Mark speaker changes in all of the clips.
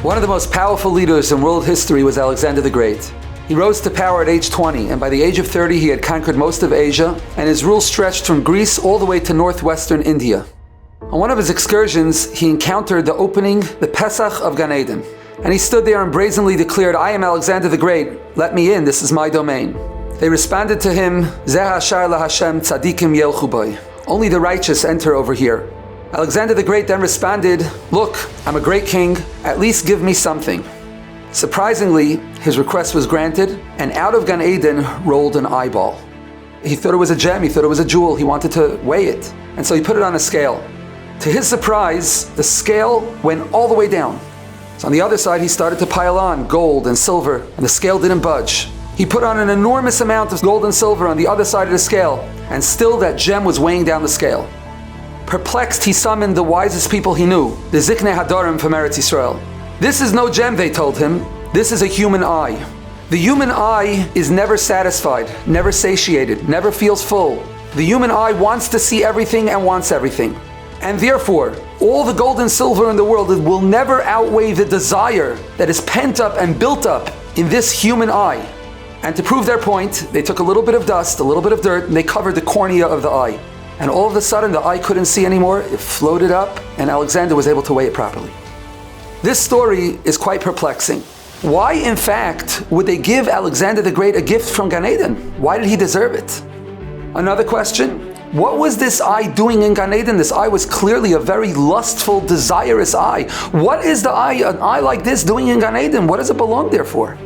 Speaker 1: One of the most powerful leaders in world history was Alexander the Great. He rose to power at age 20, and by the age of 30 he had conquered most of Asia, and his rule stretched from Greece all the way to northwestern India. On one of his excursions, he encountered the Pesach of Gan Eden, and he stood there and brazenly declared, "I am Alexander the Great, let me in, this is my domain." They responded to him, "Zeh hashar laHashem tzadikim yelchu boi." Only the righteous enter over here. Alexander the Great then responded, "Look, I'm a great king, at least give me something." Surprisingly, his request was granted, and out of Gan Eden rolled an eyeball. He thought it was a gem, he thought it was a jewel, he wanted to weigh it, and so he put it on a scale. To his surprise, the scale went all the way down. So on the other side, he started to pile on gold and silver, and the scale didn't budge. He put on an enormous amount of gold and silver on the other side of the scale, and still that gem was weighing down the scale. Perplexed, he summoned the wisest people he knew, the Ziknei Hadorim from Eretz Yisrael. "This is no gem," they told him. "This is a human eye. The human eye is never satisfied, never satiated, never feels full. The human eye wants to see everything and wants everything. And therefore, all the gold and silver in the world will never outweigh the desire that is pent up and built up in this human eye." And to prove their point, they took a little bit of dust, a little bit of dirt, and they covered the cornea of the eye. And all of a sudden, the eye couldn't see anymore. It floated up, and Alexander was able to weigh it properly. This story is quite perplexing. Why, in fact, would they give Alexander the Great a gift from Gan Eden? Why did he deserve it? Another question, what was this eye doing in Gan Eden? This eye was clearly a very lustful, desirous eye. What is an eye like this doing in Gan Eden? What does it belong there for?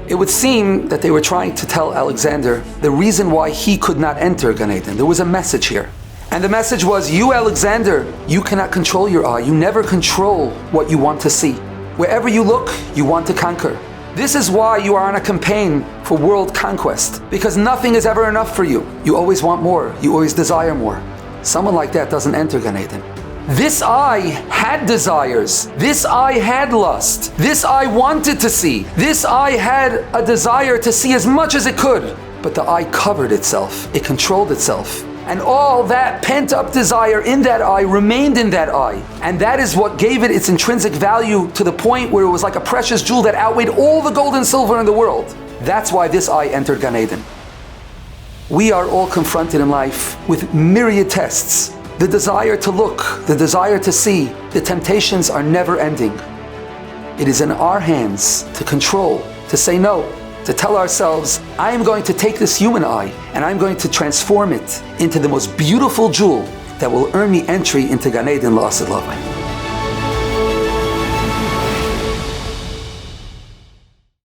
Speaker 1: It would seem that they were trying to tell Alexander the reason why he could not enter Gan Eden. There was a message here. And the message was, you, Alexander, you cannot control your eye. You never control what you want to see. Wherever you look, you want to conquer. This is why you are on a campaign for world conquest, because nothing is ever enough for you. You always want more. You always desire more. Someone like that doesn't enter Gan Eden. This eye had desires. This eye had lust. This eye wanted to see. This eye had a desire to see as much as it could. But the eye covered itself. It controlled itself. And all that pent-up desire in that eye remained in that eye. And that is what gave it its intrinsic value to the point where it was like a precious jewel that outweighed all the gold and silver in the world. That's why this eye entered Gan Eden. We are all confronted in life with myriad tests. The desire to look, the desire to see, the temptations are never ending. It is in our hands to control, to say no, to tell ourselves, I am going to take this human eye and I'm going to transform it into the most beautiful jewel that will earn me entry into Gan Eden L'Asad Lavai.